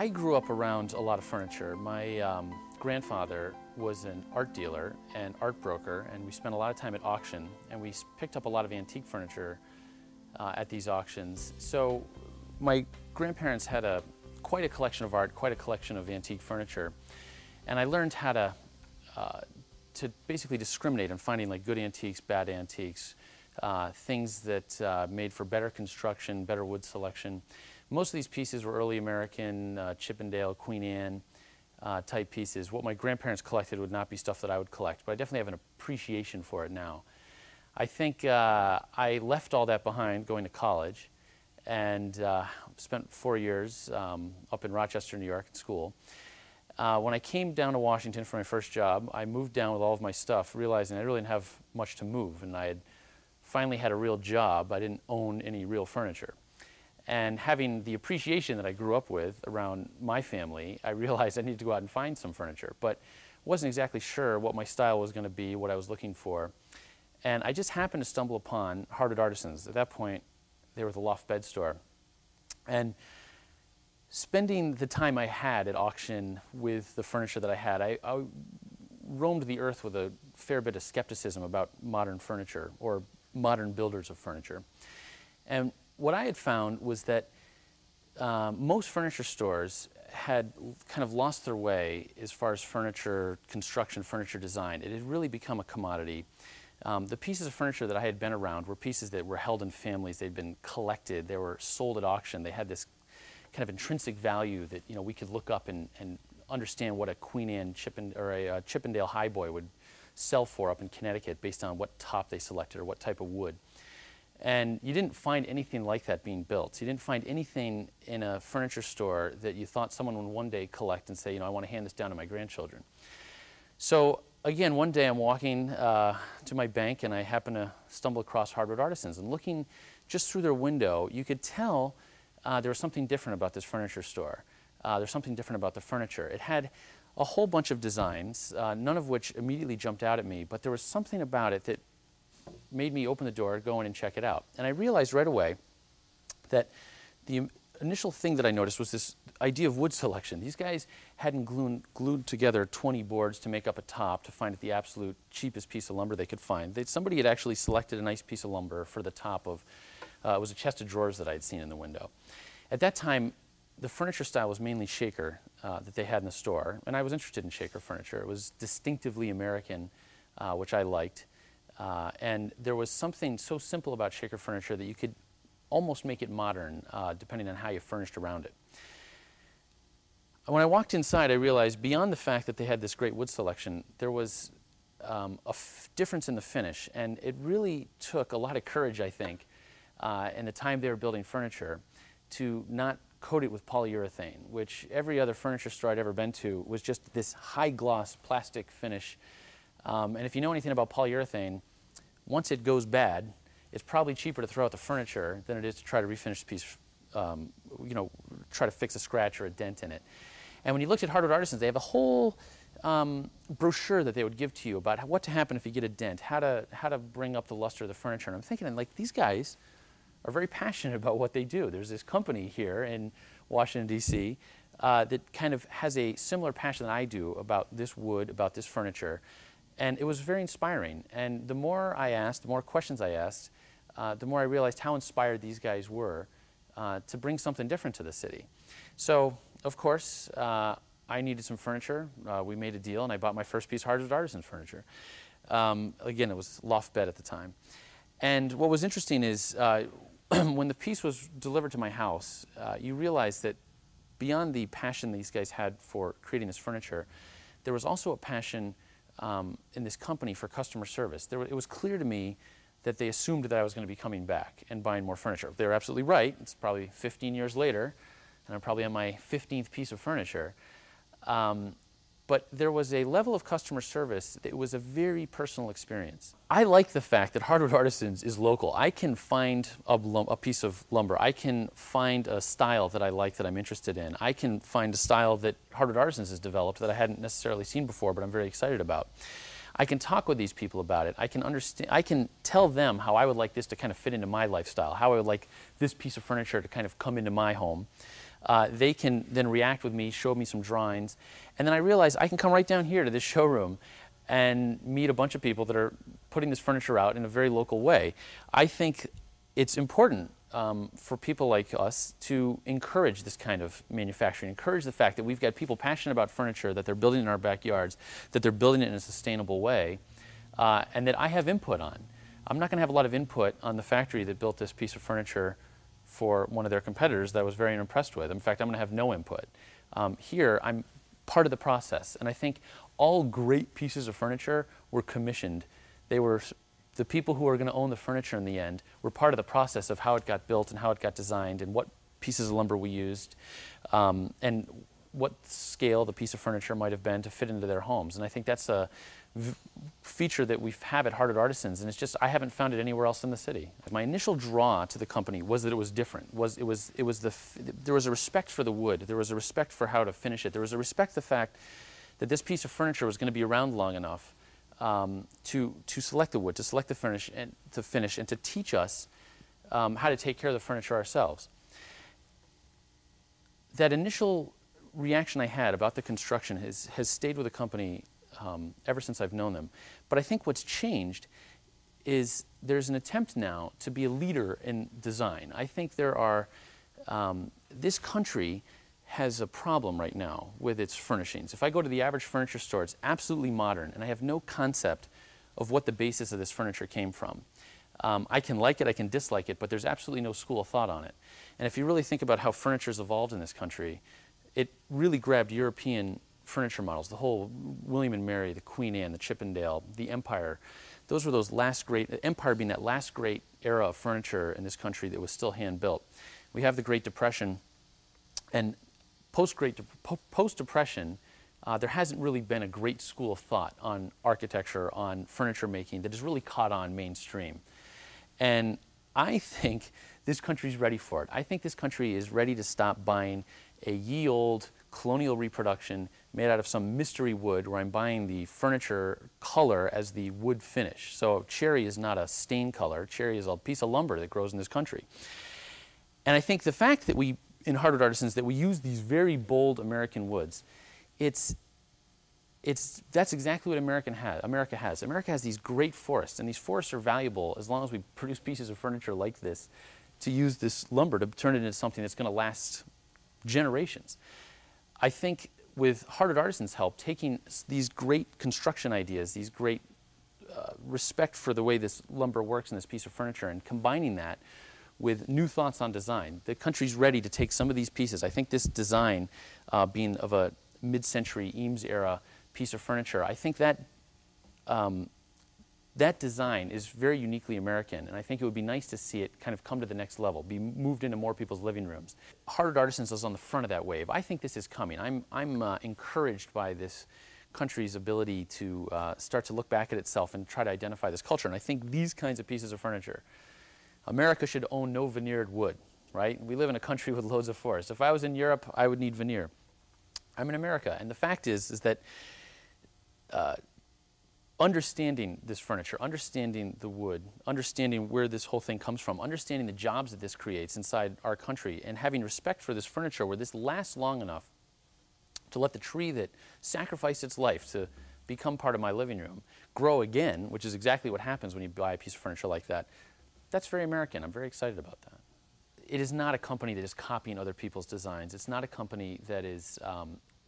I grew up around a lot of furniture. My grandfather was an art dealer and art broker, and we spent a lot of time at auction, and we picked up a lot of antique furniture at these auctions. So my grandparents had quite a collection of art, quite a collection of antique furniture, and I learned how to basically discriminate in finding like good antiques, bad antiques, things that made for better construction, better wood selection. Most of these pieces were early American, Chippendale, Queen Anne type pieces. What my grandparents collected would not be stuff that I would collect, but I definitely have an appreciation for it now. I think I left all that behind going to college and spent 4 years up in Rochester, New York at school. When I came down to Washington for my first job, I moved down with all of my stuff, realizing I really didn't have much to move, and I had finally had a real job. I didn't own any real furniture. And having the appreciation that I grew up with around my family, I realized I needed to go out and find some furniture, but wasn't exactly sure what my style was going to be, what I was looking for. And I just happened to stumble upon Hardwood Artisans. At that point, they were the loft bed store. And spending the time I had at auction with the furniture that I had, I roamed the earth with a fair bit of skepticism about modern furniture or modern builders of furniture. And what I had found was that most furniture stores had kind of lost their way as far as furniture construction, furniture design. It had really become a commodity. The pieces of furniture that I had been around were pieces that were held in families. They'd been collected. They were sold at auction. They had this kind of intrinsic value that we could look up and understand what a Queen Anne or a Chippendale highboy would sell for up in Connecticut based on what top they selected or what type of wood. And you didn't find anything like that being built. You didn't find anything in a furniture store that you thought someone would one day collect and say, I want to hand this down to my grandchildren. So again, one day I'm walking to my bank and I happen to stumble across Hardwood Artisans, and looking just through their window, you could tell there was something different about this furniture store. There's something different about the furniture. It had a whole bunch of designs, none of which immediately jumped out at me, but there was something about it that made me open the door, go in and check it out. And I realized right away that the initial thing that I noticed was this idea of wood selection. These guys hadn't glued together 20 boards to make up a top to find the absolute cheapest piece of lumber they could find. Somebody had actually selected a nice piece of lumber for the top of, it was a chest of drawers that I'd seen in the window. At that time, the furniture style was mainly shaker that they had in the store, and I was interested in shaker furniture. It was distinctively American, which I liked. And there was something so simple about shaker furniture that you could almost make it modern, depending on how you furnished around it. When I walked inside, I realized beyond the fact that they had this great wood selection, there was a difference in the finish, and it really took a lot of courage, I think, in the time they were building furniture, to not coat it with polyurethane, which every other furniture store I'd ever been to was just this high-gloss plastic finish. And if you know anything about polyurethane, once it goes bad, it's probably cheaper to throw out the furniture than it is to try to refinish the piece, try to fix a scratch or a dent in it. And when you looked at Hardwood Artisans, they have a whole brochure that they would give to you about what to happen if you get a dent, how to bring up the luster of the furniture. And I'm thinking, like, these guys are very passionate about what they do. There's this company here in Washington, D.C. That kind of has a similar passion that I do about this wood, about this furniture. And it was very inspiring. And the more I asked, the more questions I asked, the more I realized how inspired these guys were to bring something different to the city. So, of course, I needed some furniture. We made a deal, and I bought my first piece of Hardwood Artisans furniture. Again, it was loft bed at the time. And what was interesting is when the piece was delivered to my house, you realize that beyond the passion these guys had for creating this furniture, there was also a passion in this company for customer service. It was clear to me that they assumed that I was going to be coming back and buying more furniture. They were absolutely right. It's probably 15 years later, and I'm probably on my 15th piece of furniture. But there was a level of customer service that was a very personal experience. I like the fact that Hardwood Artisans is local. I can find a piece of lumber. I can find a style that I like, that I'm interested in. I can find a style that Hardwood Artisans has developed that I hadn't necessarily seen before, but I'm very excited about. I can talk with these people about it. I can tell them how I would like this to kind of fit into my lifestyle, how I would like this piece of furniture to kind of come into my home. They can then react with me, show me some drawings, and then I realize I can come right down here to this showroom and meet a bunch of people that are putting this furniture out in a very local way. I think it's important for people like us to encourage this kind of manufacturing, encourage the fact that we've got people passionate about furniture, that they're building in our backyards, that they're building it in a sustainable way, and that I have input on. I'm not going to have a lot of input on the factory that built this piece of furniture for one of their competitors that I was very impressed with. In fact, I'm going to have no input. Here, I'm part of the process, and I think all great pieces of furniture were commissioned. They were the people who are going to own the furniture in the end were part of the process of how it got built and how it got designed and what pieces of lumber we used and what scale the piece of furniture might have been to fit into their homes. And I think that's a feature that we have at Hardwood Artisans, and it's just I haven't found it anywhere else in the city. My initial draw to the company was that it was different. There was a respect for the wood. There was a respect for how to finish it. There was a respect for the fact that this piece of furniture was going to be around long enough to select the wood, to select the finish, and to teach us how to take care of the furniture ourselves. That initial reaction I had about the construction has stayed with the company ever since I've known them. But I think what's changed is there's an attempt now to be a leader in design. I think there are, this country has a problem right now with its furnishings. If I go to the average furniture store, it's absolutely modern, and I have no concept of what the basis of this furniture came from. I can like it, I can dislike it, but there's absolutely no school of thought on it. And if you really think about how furniture's evolved in this country, it really grabbed European furniture models, the whole William and Mary, the Queen Anne, the Chippendale, the Empire. Those were those last great, Empire being that last great era of furniture in this country that was still hand-built. We have the Great Depression, and post-Depression, there hasn't really been a great school of thought on architecture, on furniture making that has really caught on mainstream. And I think this country's ready for it. I think this country is ready to stop buying a ye-old colonial reproduction made out of some mystery wood where I'm buying the furniture color as the wood finish. So cherry is not a stain color. Cherry is a piece of lumber that grows in this country. And I think the fact that we, in Hardwood Artisans, that we use these very bold American woods, that's exactly what America has. America has these great forests, and these forests are valuable as long as we produce pieces of furniture like this to use this lumber to turn it into something that's going to last generations. I think with Hardwood Artisans' help, taking these great construction ideas, these great respect for the way this lumber works in this piece of furniture, and combining that with new thoughts on design, the country's ready to take some of these pieces. I think this design, being of a mid-century Eames era piece of furniture, I think that that design is very uniquely American, and I think it would be nice to see it kind of come to the next level, be moved into more people's living rooms. Hardwood Artisans is on the front of that wave. I think this is coming. I'm encouraged by this country's ability to start to look back at itself and try to identify this culture, and I think these kinds of pieces of furniture, America should own no veneered wood, right? We live in a country with loads of forests. If I was in Europe, I would need veneer. I'm in America, and the fact is that understanding this furniture, understanding the wood, understanding where this whole thing comes from, understanding the jobs that this creates inside our country, and having respect for this furniture where this lasts long enough to let the tree that sacrificed its life to become part of my living room grow again, which is exactly what happens when you buy a piece of furniture like that. That's very American. I'm very excited about that. It is not a company that is copying other people's designs. It's not a company that is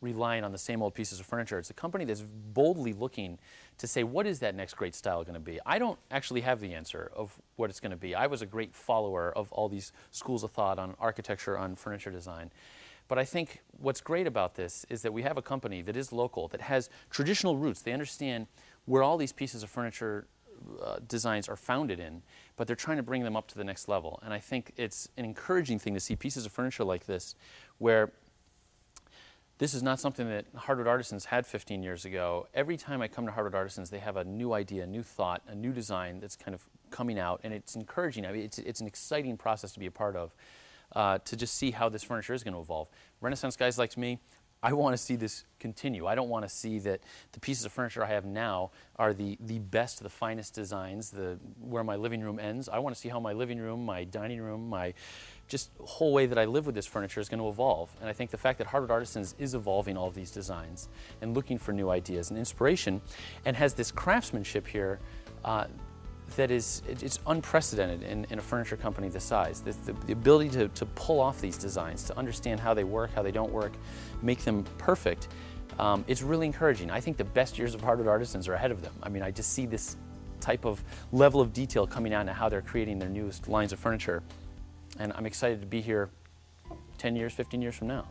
relying on the same old pieces of furniture. It's a company that's boldly looking to say, what is that next great style going to be? I don't actually have the answer of what it's going to be. I was a great follower of all these schools of thought on architecture, on furniture design. But I think what's great about this is that we have a company that is local, that has traditional roots. They understand where all these pieces of furniture designs are founded in, but they're trying to bring them up to the next level. And I think it's an encouraging thing to see pieces of furniture like this, where this is not something that Hardwood Artisans had 15 years ago. Every time I come to Hardwood Artisans, they have a new idea, a new thought, a new design that's kind of coming out, and it's encouraging. I mean, it's an exciting process to be a part of, to just see how this furniture is going to evolve. Renaissance guys like me, I want to see this continue. I don't want to see that the pieces of furniture I have now are the best, the finest designs, where my living room ends. I want to see how my living room, my dining room, my just whole way that I live with this furniture is going to evolve. And I think the fact that Hardwood Artisans is evolving all of these designs and looking for new ideas and inspiration, and has this craftsmanship here that it's unprecedented in a furniture company this size. The ability to pull off these designs, to understand how they work, how they don't work, make them perfect, it's really encouraging. I think the best years of Hardwood Artisans are ahead of them. I mean, I just see this type of level of detail coming out into how they're creating their newest lines of furniture. And I'm excited to be here 10 years, 15 years from now.